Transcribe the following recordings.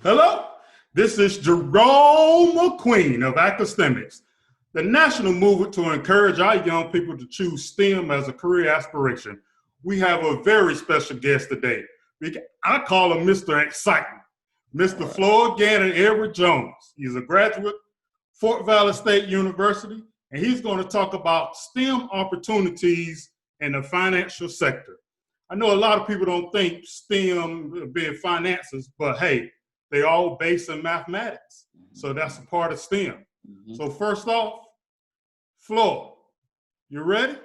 Hello, this is Jerome McQueen of AcaSTEMic, the national movement to encourage our young people to choose STEM as a career aspiration. We have a very special guest today. I call him Mr. Excitement, Mr. Floyd Gantt and Edward Jones. He's a graduate, Fort Valley State University, and he's going to talk about STEM opportunities in the financial sector. I know a lot of people don't think STEM being finances, but hey, they all based in mathematics. So that's a part of STEM. So first off, Floyd, you ready?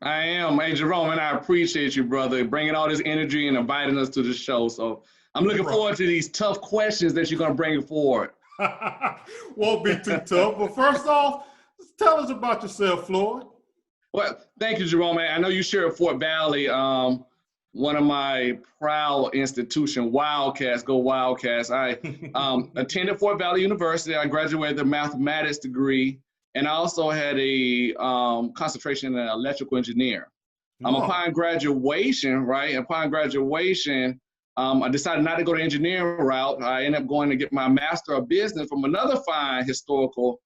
I am. Hey, Jerome, and I appreciate you, brother, bringing all this energy and inviting us to the show. So I'm looking forward to these tough questions that you're going to bring forward. Won't be too tough. But first off, tell us about yourself, Floyd. Well, thank you, Jerome. I know you share at Fort Valley, one of my proud institutions, Wildcats, go Wildcats. I attended Fort Valley University. I graduated with a mathematics degree, and I also had a concentration in electrical engineer. Upon graduation, I decided not to go the engineering route. I ended up going to get my Master of Business from another fine historical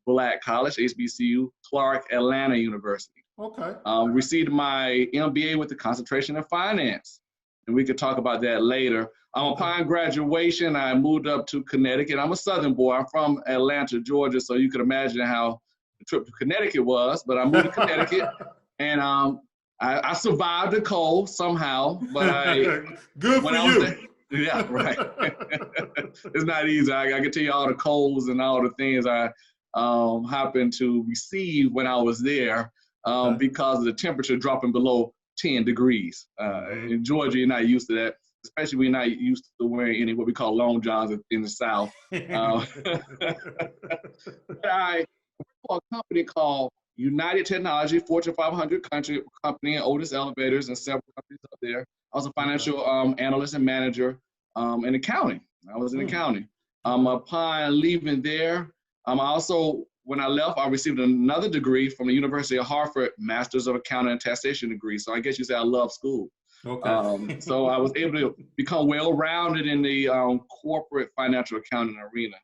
Black college, HBCU, Clark Atlanta University. Okay. Received my MBA with the concentration in finance, and we could talk about that later. Upon graduation, I moved up to Connecticut. I'm a Southern boy. I'm from Atlanta, Georgia, so you could imagine how the trip to Connecticut was. But I moved to Connecticut, and I survived the cold somehow. But good for you. Yeah, right. It's not easy. I can tell you all the colds and all the things I happened to receive when I was there. Because of the temperature dropping below 10 degrees. In Georgia, you're not used to that, especially when you're not used to wearing any what we call long johns in the South. I work for a company called United Technology, Fortune 500 company, and Otis Elevators, and several companies up there. I was a financial analyst and manager in accounting. I was in accounting. Upon leaving there, when I left, I received another degree from the University of Hartford, Masters of Accounting and Taxation degree. So I guess you say I love school. Okay. So I was able to become well-rounded in the corporate financial accounting arena.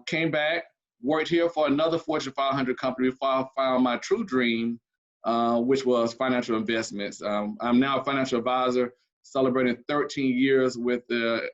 Came back, worked here for another Fortune 500 company before I found my true dream, which was financial investments. I'm now a financial advisor, celebrating 13 years with the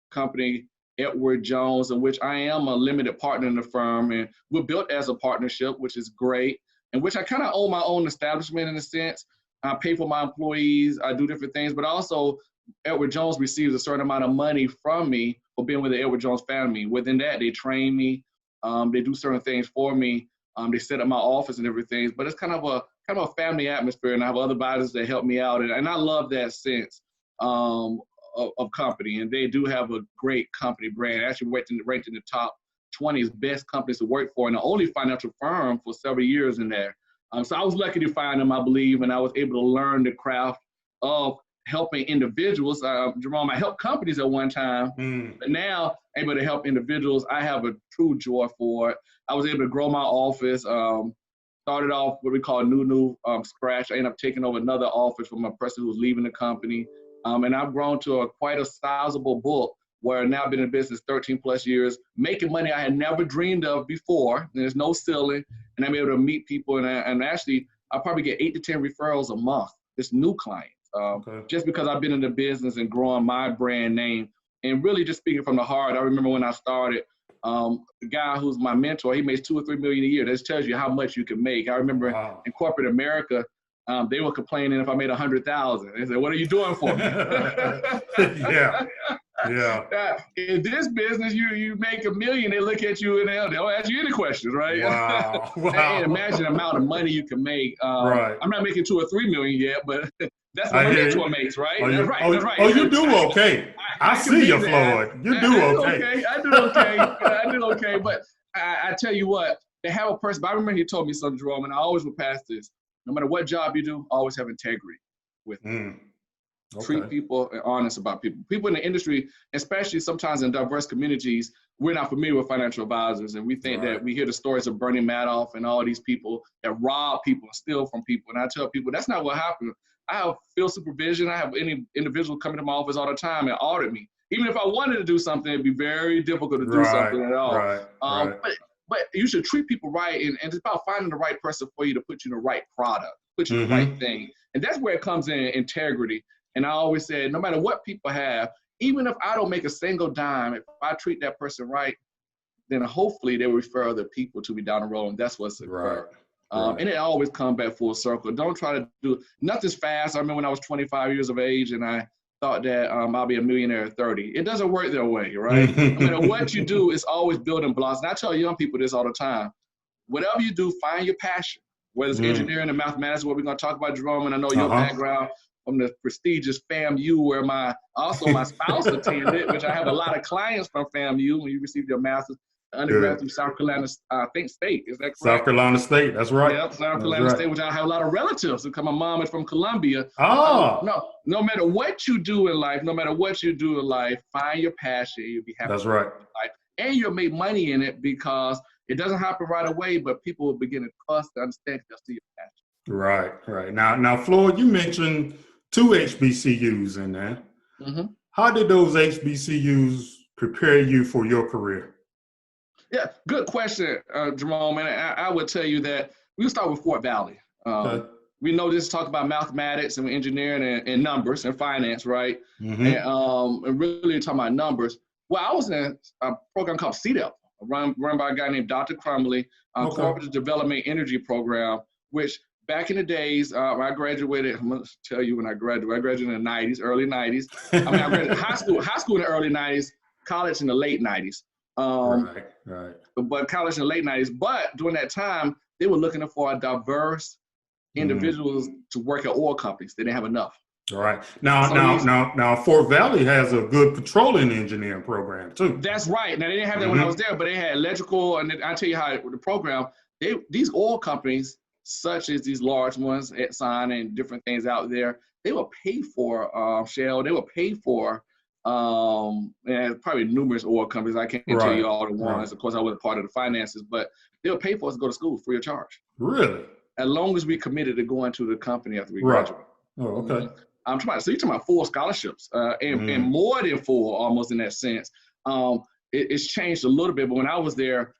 company Edward Jones, in which I am a limited partner in the firm, and we're built as a partnership, which is great, in which I kind of own my own establishment in a sense. I pay for my employees, I do different things, but also Edward Jones receives a certain amount of money from me for being with the Edward Jones family. Within that, they train me, they do certain things for me, they set up my office and everything, but it's kind of a family atmosphere, and I have other advisors that help me out, and I love that sense. Of company, and they do have a great company brand. Actually ranked in the top 20 best companies to work for, and the only financial firm for several years in there. So I was lucky to find them, I believe, and I was able to learn the craft of helping individuals. Jerome, I helped companies at one time, but now able to help individuals. I have a true joy for it. I was able to grow my office. Started off what we call new scratch. I ended up taking over another office from a person who was leaving the company. And I've grown to quite a sizable book where I've now been in business 13 plus years, making money I had never dreamed of before. There's no ceiling, and I'm able to meet people. And actually, I probably get 8 to 10 referrals a month, just new clients, just because I've been in the business and growing my brand name. And really just speaking from the heart, I remember when I started, the guy who's my mentor, he makes $2 or $3 million a year. That just tells you how much you can make. I remember in corporate America, they were complaining if I made 100,000. They said, "What are you doing for me?" Yeah. In this business, you make $1 million, they look at you and they'll ask you any questions, right? Wow. And imagine the amount of money you can make. Right. I'm not making $2 or $3 million yet, but that's what my mentor makes, right? That's right. Oh, you do okay. I see you, Floyd. You do okay. I do okay. But I tell you what, they have a person. I remember he told me something, Jerome, and I always would pass this. No matter what job you do, always have integrity with it. Treat people and honest about people. People in the industry, especially sometimes in diverse communities, we're not familiar with financial advisors, and we think that we hear the stories of Bernie Madoff and all these people that rob people and steal from people. And I tell people that's not what happened. I have field supervision. I have any individual coming to my office all the time and audit me. even if I wanted to do something, it'd be very difficult to do something at all. Right. But you should treat people right, and it's about finding the right person for you to put you in the right product, put you in the right thing. And that's where it comes in, integrity. And I always said, no matter what people have, even if I don't make a single dime, if I treat that person right, then hopefully they will refer other people to me down the road, and that's what's occurred. And it always comes back full circle. Don't try to do nothing's fast. I remember when I was 25 years of age and I thought that I'll be a millionaire at 30. It doesn't work that way, right? No matter what you do, it's always building blocks. And I tell young people this all the time. Whatever you do, find your passion. Whether it's engineering and mathematics, what we're going to talk about, Jerome, and I know your background from the prestigious FAMU, where my spouse attended, which I have a lot of clients from FAMU when you received your master's undergrad through South Carolina, I think State. Is that correct? South Carolina State, that's right. Yep, South Carolina State, which I have a lot of relatives because my mom is from Columbia. No matter what you do in life, find your passion, you'll be happy. That's right. And you'll make money in it because it doesn't happen right away, but people will begin to trust and understand they'll see your passion. Right. Now, Floyd, you mentioned 2 HBCUs in there. How did those HBCUs prepare you for your career? Yeah, good question, Jerome. And I would tell you that we'll start with Fort Valley. We know this talk about mathematics and engineering and numbers and finance, right? And really talking about numbers. Well, I was in a program called CDEP, run by a guy named Dr. Crumley, Cooperative Development Energy Program, which back in the days, I graduated, I'm going to tell you when I graduated in the 90s, early 90s. I graduated high school in the early 90s, college in the late 90s. But college in the late 90s. But during that time, they were looking for a diverse individuals to work at oil companies. They didn't have enough. All right. Now, Fort Valley has a good petroleum engineering program too. That's right. Now they didn't have that when I was there, but they had electrical, and I'll tell you how the program. These oil companies, such as these large ones, Exxon and different things out there, they will pay for Shell. They will pay for and probably numerous oil companies. I can't tell you all the ones. Of course, I wasn't part of the finances, but they'll pay for us to go to school free of charge. Really? As long as we committed to going to the company after we graduate. Oh, okay. So you're talking about full scholarships and more than full, almost in that sense. It's changed a little bit, but when I was there,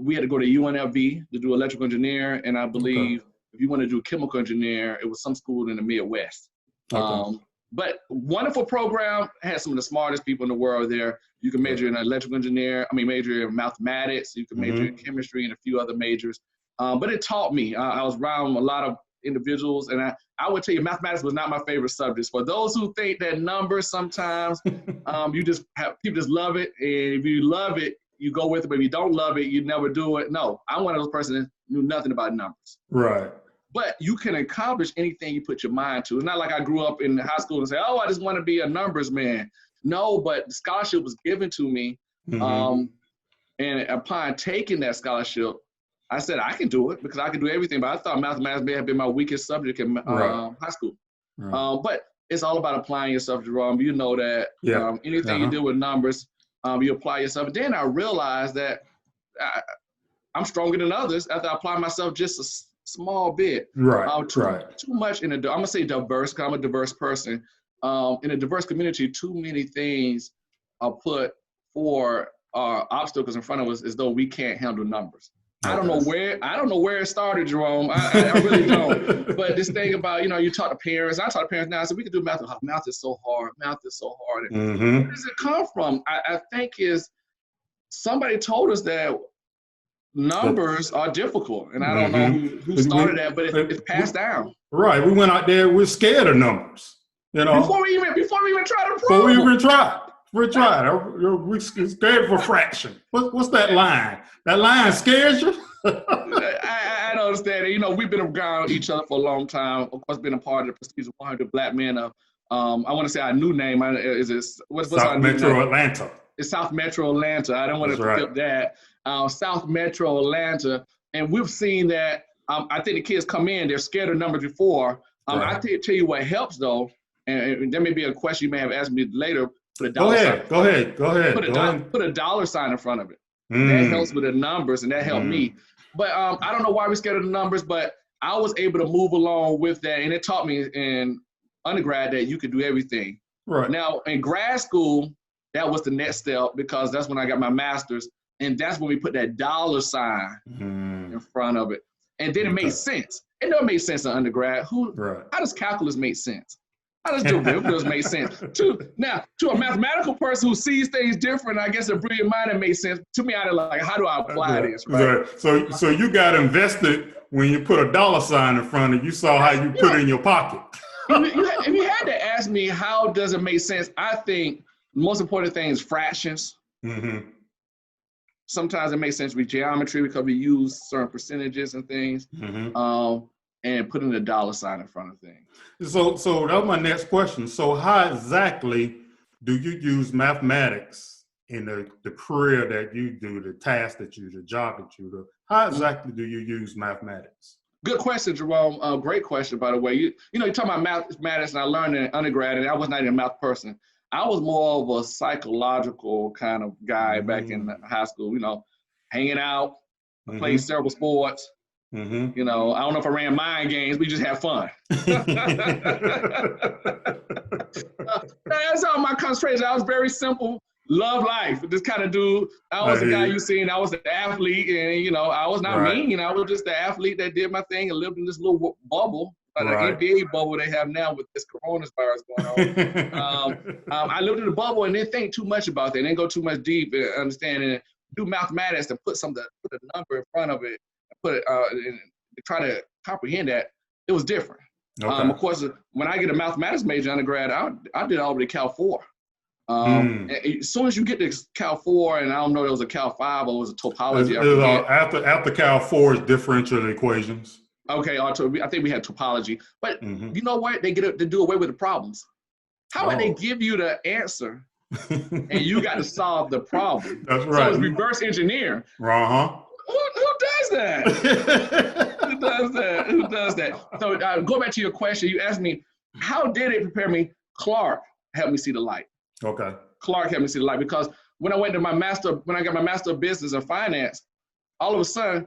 we had to go to UNLV to do electrical engineer, and I believe if you want to do chemical engineer, it was some school in the Midwest. But wonderful program, had some of the smartest people in the world there. You can major in electrical engineer, major in mathematics, you can major in chemistry and a few other majors. But it taught me. I was around a lot of individuals, and I would tell you mathematics was not my favorite subject. For those who think that numbers sometimes, people just love it, and if you love it, you go with it, but if you don't love it, you never do it. No, I'm one of those persons that knew nothing about numbers. Right. But you can accomplish anything you put your mind to. It's not like I grew up in high school and say, oh, I just want to be a numbers man. No, but the scholarship was given to me. And upon taking that scholarship, I said, I can do it because I can do everything. But I thought mathematics may have been my weakest subject in high school. But it's all about applying yourself, Jerome. You know that anything you do with numbers, you apply yourself. Then I realized that I'm stronger than others after I apply myself just a small bit. Too much in I'm going to say diverse, because I'm a diverse person. In a diverse community, too many things are put for obstacles in front of us as though we can't handle numbers. I don't know where it started, Jerome. I really don't. But this thing about, you talk to parents. I talk to parents now. I said, we can do math. Oh, math is so hard. Math is so hard. Where does it come from? I think is somebody told us that numbers are difficult. And I don't know who started that, but it's passed down. Right. We went out there. We're scared of numbers. Before we even try to prove. Before we even try. We're scared for fraction. What's that line? That line scares you? I don't understand it. We've been around each other for a long time. Of course, been a part of the prestigious 100 Black men of, I want to say our new name. What's South Metro Atlanta. It's South Metro Atlanta. I don't want to forget that. South Metro Atlanta. And we've seen that, I think the kids come in, they're scared of numbers before. I tell you what helps though, and there may be a question you may have asked me later. Put a dollar sign. Go ahead. Put a dollar sign in front of it. That helps with the numbers, and that helped me. But I don't know why we're scared of the numbers, but I was able to move along with that, and it taught me in undergrad that you could do everything. Right. Now, in grad school, that was the next step, because that's when I got my master's, and that's when we put that dollar sign in front of it. And then it made sense. It never made sense in undergrad. How does calculus make sense? How does derivatives make sense? To a mathematical person who sees things different, I guess a brilliant mind, it makes sense. To me, I like, how do I apply this? Right? So you got invested when you put a dollar sign in front of you. Saw how you put it in your pocket. If you had to ask me how does it make sense, I think the most important thing is fractions. Sometimes it makes sense with geometry because we use certain percentages and things, and putting a dollar sign in front of things. So that was my next question. So how exactly do you use mathematics in the career that you do, the task that you, the job that you do? How exactly do you use mathematics? Good question, Jerome. Great question, by the way. You know, you're talking about mathematics, and I learned in undergrad, and I was not even a math person. I was more of a psychological kind of guy back in high school, you know, hanging out, playing several sports. You know, I don't know if I ran mind games, we just had fun. That's all my concentration. I was very simple, love life. This kind of dude. I was the guy you seen. I was the athlete, and you know, I was not mean. I was just the athlete that did my thing and lived in this little bubble, like the NBA bubble they have now with this coronavirus going on. I lived in the bubble and didn't think too much about that. Didn't go too much deep in understanding. Do mathematics and put a number in front of it, put it and try to comprehend that. It was different. Of course, when I get a mathematics major undergrad, I did all the way to Cal 4. And as soon as you get to Cal 4, and I don't know, there was a Cal 5 or it was a topology. After Cal 4 is differential equations. Okay, I think we had topology. But you know what? They get to do away with the problems. How about they give you the answer and you got to solve the problem? That's right. So it's reverse engineer. Who does that? Who does that? So go back to your question. You asked me, how did it prepare me? Clark helped me see the light. Clark helped me see the light, because when I got my master of business and finance, all of a sudden,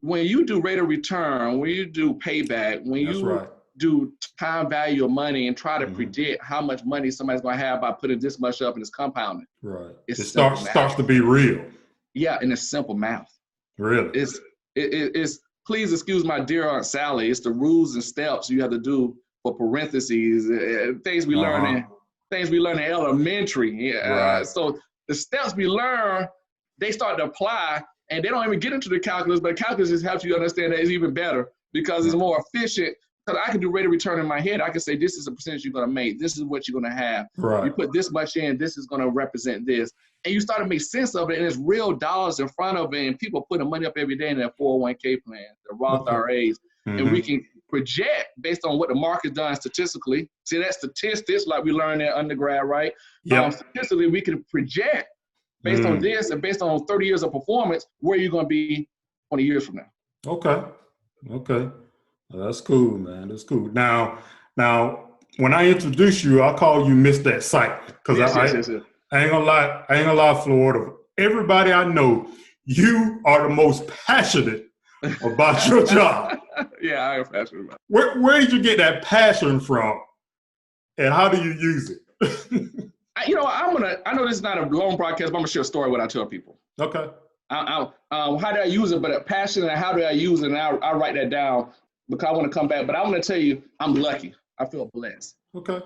when you do rate of return, when you do payback, when you do time value of money and try to predict how much money somebody's going to have by putting this much up and it's compounding. It starts to be real. Yeah, and it's simple math. Really? It's please excuse my dear Aunt Sally. It's the rules and steps you have to do for parentheses, things we learn in elementary. So the steps we learn, they start to apply, and they don't even get into the calculus, but calculus just helps you understand that it's even better because it's more efficient. Because I can do rate of return in my head. I can say, this is the percentage you're going to make. This is what you're going to have. You put this much in, this is going to represent this. And you start to make sense of it, and it's real dollars in front of it, and people putting money up every day in their 401k plans, their Roth IRAs, and we can project based on what the market's done statistically. See, that's statistics like we learned in undergrad, right? Statistically, we can project based on this and based on 30 years of performance, where you're going to be 20 years from now. Okay. Well, that's cool, man. That's cool. Now, when I introduce you, I'll call you Mr. Excitement, because I ain't gonna lie, Florida. Everybody I know, you are the most passionate about your job. Yeah, I am passionate about it. Where did you get that passion from, and how do you use it? I know this is not a long broadcast, but I'm gonna share a story what I tell people. Okay. How do I use it? But a passion and how do I use it? And I'll write that down because I want to come back. But I want to tell you, I'm lucky. I feel blessed. Okay.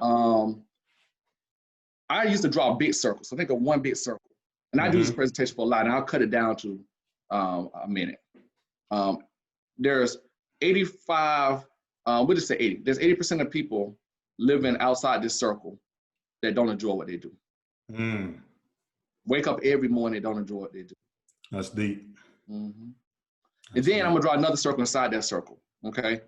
I used to draw big circles. So think of one big circle. And I do this presentation for a lot, and I'll cut it down to a minute. There's 85, we'll just say 80. There's 80% of people living outside this circle that don't enjoy what they do. Wake up every morning, don't enjoy what they do. That's deep. And then I'm gonna draw another circle inside that circle, okay?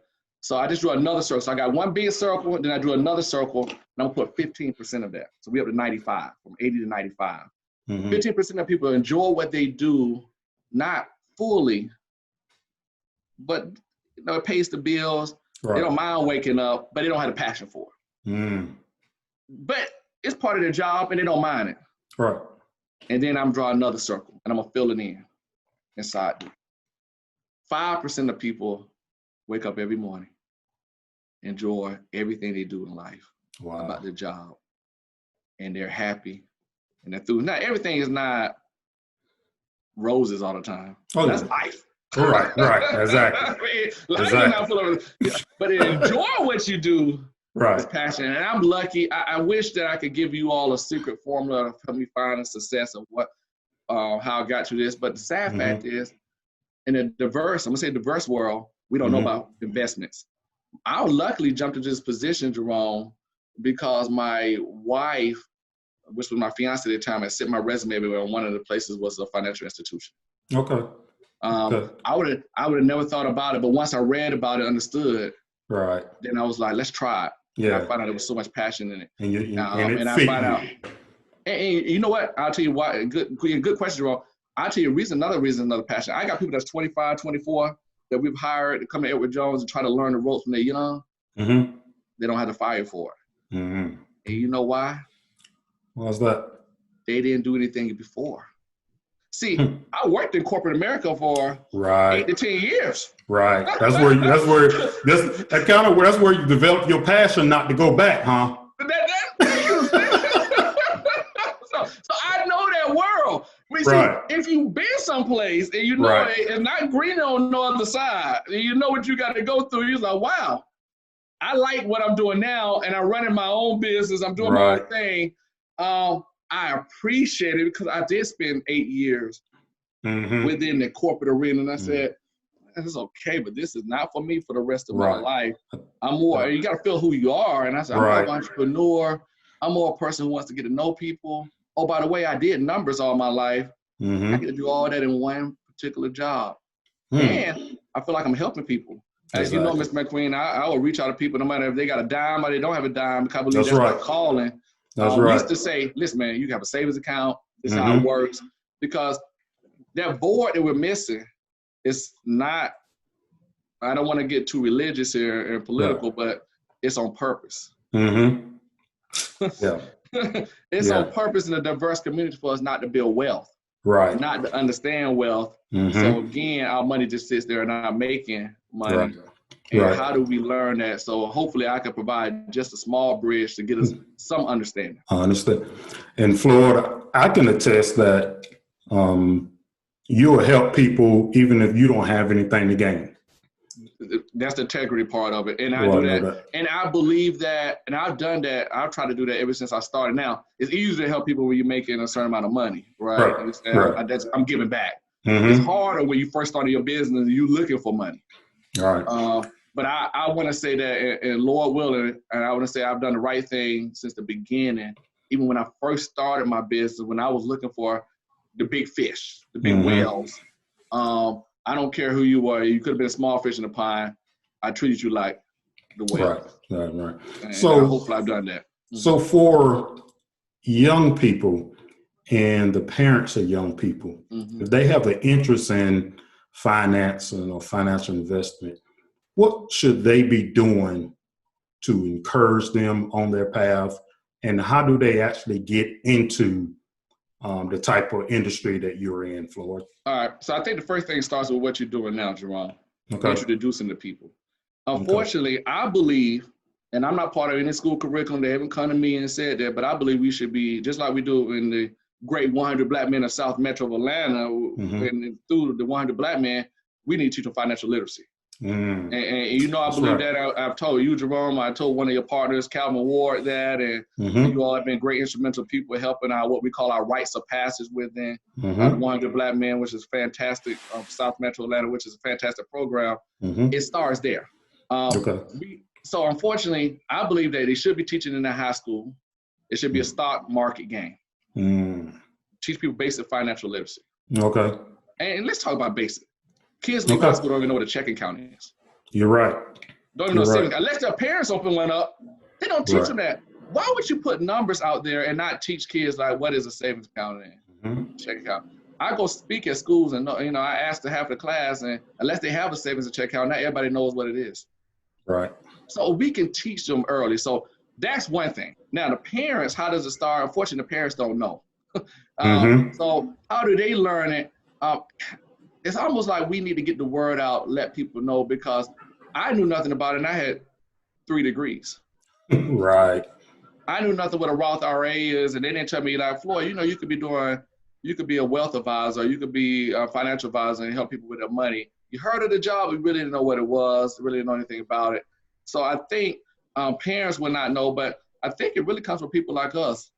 So I just drew another circle. So I got one big circle, then I drew another circle, and I'm gonna put 15% of that. So we up to 95, from 80 to 95. 15% of people enjoy what they do, not fully, but it pays the bills. They don't mind waking up, but they don't have a passion for it. But it's part of their job, and they don't mind it. And then I'm drawing another circle, and I'm gonna fill it in inside. 5% of people wake up every morning, enjoy everything they do in life about their job, and they're happy And then through, not everything is not roses all the time. Oh, that's yeah. life. Right, exactly. I mean, life exactly. is not full of, but enjoy what you do. Right. Is passion. And I'm lucky. I wish that I could give you all a secret formula to help me find a success of what, how I got to this. But the sad fact is, in a diverse, I'm gonna say diverse world, we don't know about investments. I luckily jumped into this position, Jerome, because my wife, which was my fiance at the time, had sent my resume everywhere, and one of the places was a financial institution. Okay. I would have never thought about it, but once I read about it, understood, right, then I was like, let's try it. Yeah. And I found out there was so much passion in it. And I find out. And you know what? I'll tell you why. Good question, Jerome. I'll tell you another passion. I got people that's 25, 24 that we've hired to come to Edward Jones and try to learn the ropes when they're young. They don't have to fire for it. And you know why? Why's that? They didn't do anything before. See, I worked in corporate America for 8 to 10 years. Right. That's where you develop your passion not to go back, huh? So I know that world. I mean, see, if you've been someplace and you know it's not green on no other side, and you know what you got to go through, you're like, wow, I like what I'm doing now, and I'm running my own business. I'm doing my own thing. I appreciate it because I did spend 8 years within the corporate arena, and I said, "It's okay, but this is not for me for the rest of my life. I'm more. You got to feel who you are." And I said, "I'm more of an entrepreneur. I'm more a person who wants to get to know people. Oh, by the way, I did numbers all my life. I get to do all that in one particular job, and I feel like I'm helping people." As you know, Mr. McQueen, I will reach out to people no matter if they got a dime or they don't have a dime, because I believe that's what calling. We used to say, listen, man, you have a savings account. This is how it works. Because that board that we're missing is not, I don't want to get too religious here and political, but it's on purpose. It's on purpose in a diverse community for us not to build wealth. Not to understand wealth. So again, our money just sits there and not making money. And how do we learn that? So hopefully I can provide just a small bridge to get us some understanding. I understand. In Florida, I can attest that you'll help people even if you don't have anything to gain. That's the integrity part of it. And I do that. And I believe that, and I've done that. I've tried to do that ever since I started. Now, it's easy to help people when you're making a certain amount of money, right? I'm giving back. It's harder when you first started your business and you're looking for money. But I want to say that, and Lord willing, and I want to say I've done the right thing since the beginning. Even when I first started my business, when I was looking for the big fish, the big whales, I don't care who you were. You could have been a small fish in the pond. I treated you like the whale. Right. And so hopefully I've done that. So for young people and the parents of young people, if they have an interest in finance or financial investment, what should they be doing to encourage them on their path? And how do they actually get into the type of industry that you're in, Floyd? All right. So I think the first thing starts with what you're doing now, Jerome. Introducing the people. Unfortunately, I believe, and I'm not part of any school curriculum, they haven't come to me and said that, but I believe we should be, just like we do in the great 100 Black men of South Metro of Atlanta, and through the 100 Black men, we need to teach them financial literacy. And you know, I believe that. I've told you, Jerome, I told one of your partners, Calvin Ward, that, and you all have been great instrumental people helping out what we call our rites of passage within the 100 Black men, which is fantastic, South Metro Atlanta, which is a fantastic program. It starts there. So unfortunately, I believe that they should be teaching in the high school. It should be a stock market game. Teach people basic financial literacy. And let's talk about basic. Kids leave high school don't even know what a checking account is. You're right. Don't even know savings. Unless their parents open one up, they don't teach them that. Why would you put numbers out there and not teach kids like what is a savings account and checking account? I go speak at schools and you know I ask to half the class, and unless they have a savings and checking account, not everybody knows what it is. So we can teach them early. So that's one thing. Now the parents, how does it start? Unfortunately, the parents don't know. So how do they learn it? It's almost like we need to get the word out, let people know, because I knew nothing about it and I had 3 degrees. I I knew nothing what a Roth IRA is, and they didn't tell me like, Floyd, you know, you could be a wealth advisor, you could be a financial advisor and help people with their money. You heard of the job, but really didn't know what it was, really didn't know anything about it. So I think parents would not know, but I think it really comes from people like us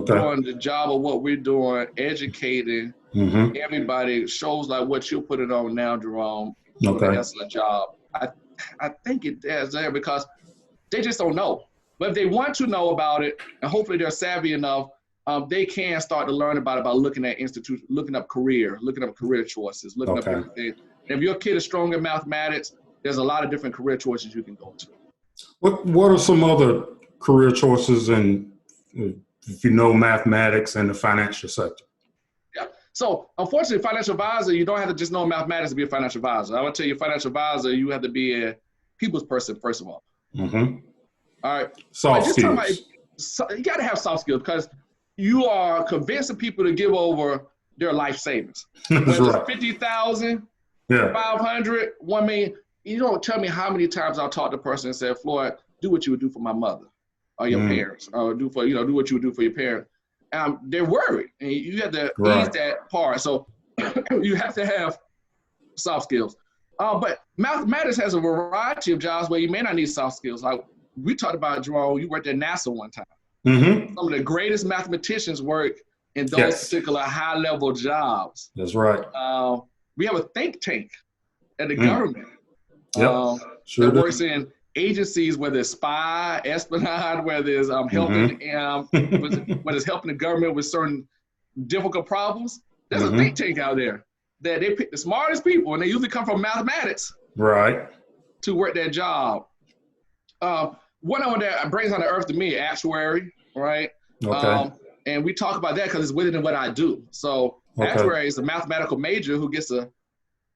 doing the job of what we're doing, educating everybody. Shows like what you're putting on now, Jerome, doing an excellent job. I think it is there because they just don't know. But if they want to know about it, and hopefully they're savvy enough, they can start to learn about it by looking at institutions, looking up career choices, looking up everything. If your kid is strong in mathematics, there's a lot of different career choices you can go to. What are some other career choices in, if you know, mathematics and the financial sector? Yeah. So unfortunately, financial advisor, you don't have to just know mathematics to be a financial advisor. I would tell you, financial advisor, you have to be a people's person, first of all. All right. Soft skills. You got to have soft skills because you are convincing people to give over their life savings. Whether it's 50,000, 500, 1 million. You don't tell me how many times I'll talk to a person and say, Floyd, do what you would do for my mother or your parents, or do what you would do for your parents. They're worried, and you have to ease that part. So you have to have soft skills. But mathematics has a variety of jobs where you may not need soft skills. Like we talked about, Jerome, you worked at NASA one time. Some of the greatest mathematicians work in those particular high-level jobs. That's right. We have a think tank at the government that works in agencies, whether it's spy, espionage, whether it's helping, whether it's helping the government with certain difficult problems. There's a think tank out there that they pick the smartest people, and they usually come from mathematics, to work that job. One of them that brings on the earth to me, Actuary, right? And we talk about that because it's within what I do. So Actuary is a mathematical major who gets a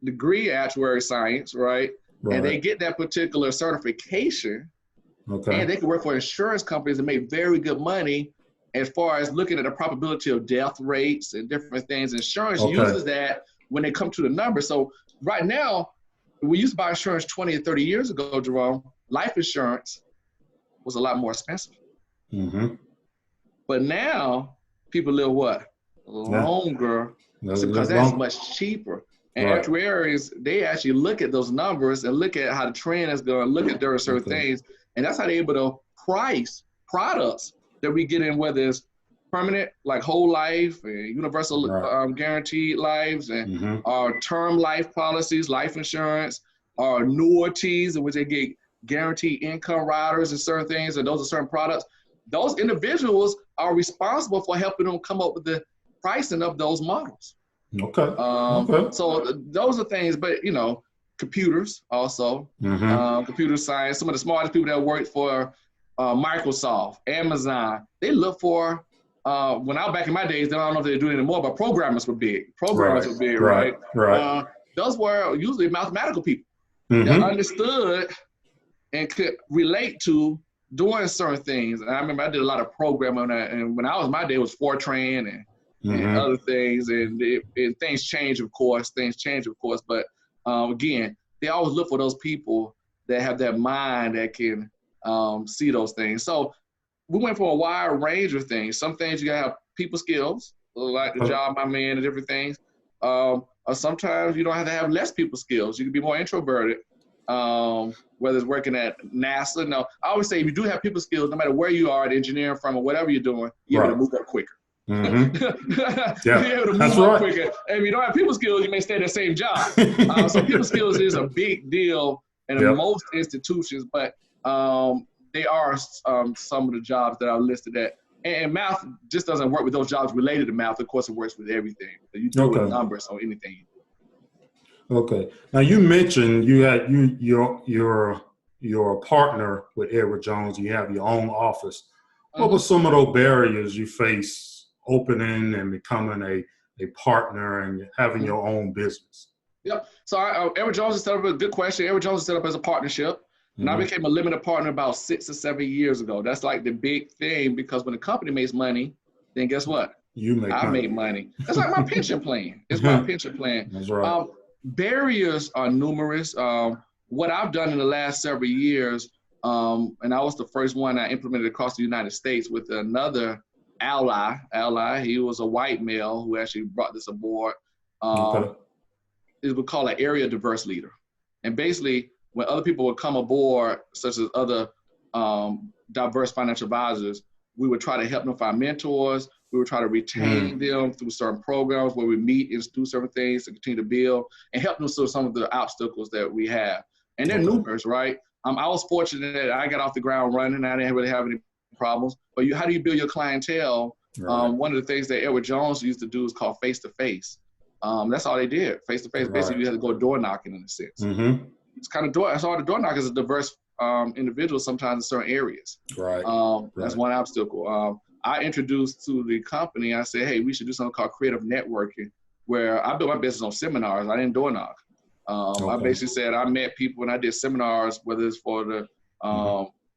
degree in actuary science, right? And they get that particular certification, and they can work for insurance companies and make very good money as far as looking at the probability of death rates and different things. Insurance uses that when they come to the numbers. So right now, we used to buy insurance 20 or 30 years ago, Jerome. Life insurance was a lot more expensive. But now people live what? Longer, because that's much cheaper. And actuaries, they actually look at those numbers and look at how the trend is going, look at there are certain things. And that's how they're able to price products that we get in, whether it's permanent, like whole life, and universal guaranteed lives, and our term life policies, life insurance, our annuities, in which they get guaranteed income riders and certain things, and those are certain products. Those individuals are responsible for helping them come up with the pricing of those models. So those are things, but you know, computers also, computer science. Some of the smartest people that work for Microsoft, Amazon, they look for. When I was back in my days, I don't know if they do it anymore, but programmers were big. Right? Those were usually mathematical people that understood and could relate to doing certain things. And I remember I did a lot of programming, and when I was my day, it was Fortran and other things, and things change, of course. But again, they always look for those people that have that mind that can see those things. So we went for a wide range of things. Some things you gotta have people skills, like the job I'm in and different things. Or sometimes you don't have to have less people skills. You can be more introverted, whether it's working at NASA. No, I always say if you do have people skills, no matter where you are at engineering firm or whatever you're doing, you're able to move up quicker. You're able to move up quicker. And if you don't have people skills, you may stay in the same job. So people skills is a big deal in most institutions, but they are some of the jobs that are listed at. And math just doesn't work with those jobs related to math. Of course, it works with everything. You do with numbers or anything you do. Okay. Now you mentioned you're a partner with Edward Jones. You have your own office. What were some of those barriers you face opening and becoming a partner and having your own business? Yep. So Edward Jones is set up a good question. Edward Jones is set up as a partnership. And I became a limited partner about 6 or 7 years ago. That's like the big thing, because when the company makes money, then guess what? I make money. That's like my pension plan. It's my pension plan. That's right. Barriers are numerous. What I've done in the last several years, And I was the first one I implemented across the United States with another ally. He was a white male who actually brought this aboard. It was called an area diverse leader. And basically, when other people would come aboard, such as other diverse financial advisors, we would try to help them find mentors. We would try to retain them through certain programs where we meet and do certain things to continue to build and help them through some of the obstacles that we have. And they're numerous, right? I was fortunate that I got off the ground running. I didn't really have any problems. But how do you build your clientele? Right. One of the things that Edward Jones used to do is called face-to-face. That's all they did, face-to-face. Right. Basically, you had to go door knocking in a sense. It's kind of I saw the door knockers as diverse individuals sometimes in certain areas. Right. That's one obstacle. I introduced to the company, I said, hey, we should do something called creative networking, where I built my business on seminars. I didn't door knock. I basically said I met people and I did seminars, whether it's for the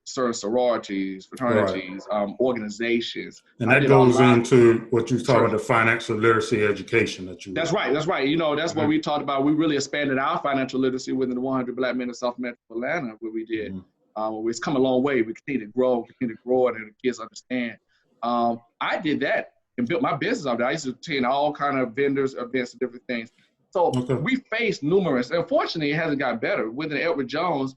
certain sororities, fraternities, organizations. And that goes into what you talk about, the financial literacy education that you. That's right. You know, that's what we talked about. We really expanded our financial literacy within the 100 Black Men in South Metro Atlanta, where we did. It's come a long way. We continue to grow it, and the kids understand. I did that and built my business out there. I used to attend all kind of vendors, events, and different things. So we faced numerous. Unfortunately, it hasn't got better. Within Edward Jones,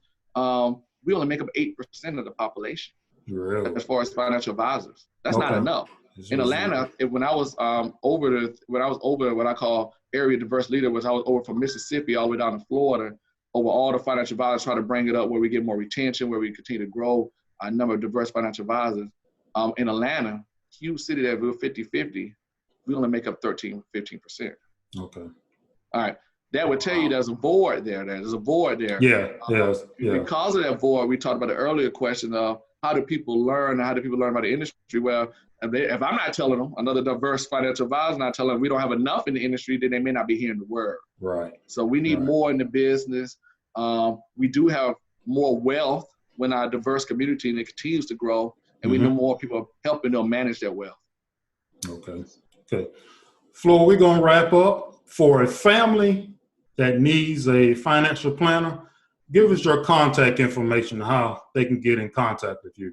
we only make up 8% of the population. Really? As far as financial advisors. That's not enough. In Atlanta, when I was over what I call area diverse leader, I was over from Mississippi all the way down to Florida, over all the financial advisors, trying to bring it up where we get more retention, where we continue to grow a number of diverse financial advisors. In Atlanta, huge city that we're 50-50, we only make up 13-15%. Okay. All right. That would tell you there's a board there. There's a board there. Because of that board, we talked about the earlier question of how do people learn? How do people learn about the industry? Well, if I'm not telling them, another diverse financial advisor not telling them we don't have enough in the industry, then they may not be hearing the word. Right. So we need more in the business. We do have more wealth when our diverse community and it continues to grow, and we know more people helping them manage their wealth. Okay. Floyd, we're going to wrap up. For a family that needs a financial planner, give us your contact information, how they can get in contact with you.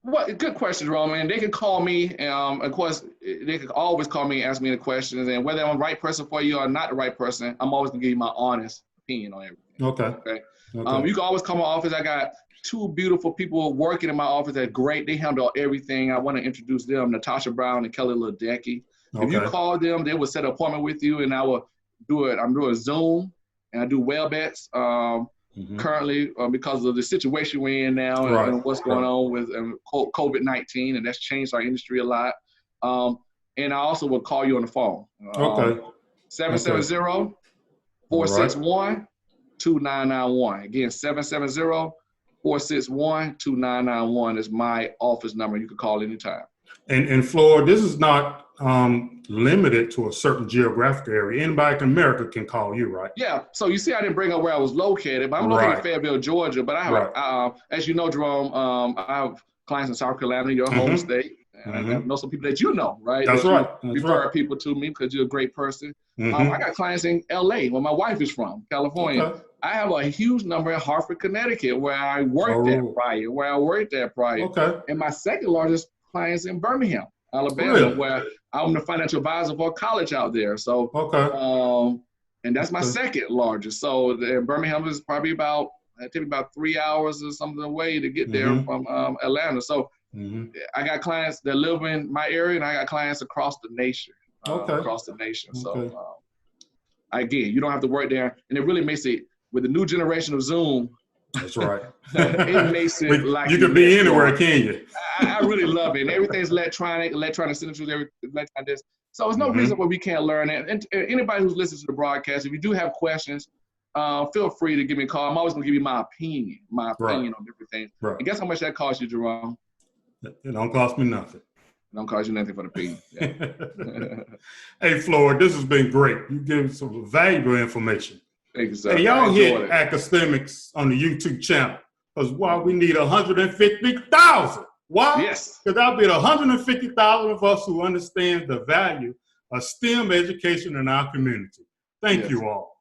Well, good question, Jerome. And they can call me. Of course, they can always call me and ask me the questions. And whether I'm the right person for you or not the right person, I'm always going to give you my honest opinion on everything. Okay. You can always call my office. I got 2 beautiful people working in my office that are great. They handle everything. I want to introduce them, Natasha Brown and Kelly Ledecky. If you call them, they will set an appointment with you, and I will do it. I'm doing Zoom, and I do WebEx currently because of the situation we're in now and what's going on with COVID-19, and that's changed our industry a lot. And I also will call you on the phone. 770-461-2991. Again, 770-461-2991 is my office number. You can call anytime. And Floyd, this is not limited to a certain geographic area. Anybody in America can call you, right? Yeah. So you see, I didn't bring up where I was located, but I'm located in Fayetteville, Georgia. But I have, as you know, Jerome, I have clients in South Carolina, your home state. And I know some people that you know, right? That's right. You refer people to me because you're a great person. I got clients in LA, where my wife is from, California. I have a huge number in Hartford, Connecticut, where I worked at prior. And my second largest clients in Birmingham, Alabama, where I'm the financial advisor for a college out there. So, and that's my second largest. So Birmingham is probably about 3 hours or something away to get there from Atlanta. So I got clients that live in my area, and I got clients across the nation. So again, you don't have to work there, and it really makes it with the new generation of Zoom. That's right. It makes it like you can be anywhere, can you? I really love it. And everything's electronic signatures, everything like this. So there's no reason why we can't learn it. And anybody who's listening to the broadcast, if you do have questions, feel free to give me a call. I'm always going to give you my opinion on different things. And guess how much that costs you, Jerome? It don't cost me nothing. It don't cost you nothing for the opinion. Yeah. Hey, Floyd, this has been great. You give some valuable information. Exactly. Hey, y'all hit AcaSTEMic on the YouTube channel, because we need 150,000. Why? Yes. Because that'll be 150,000 of us who understand the value of STEM education in our community. Thank you all.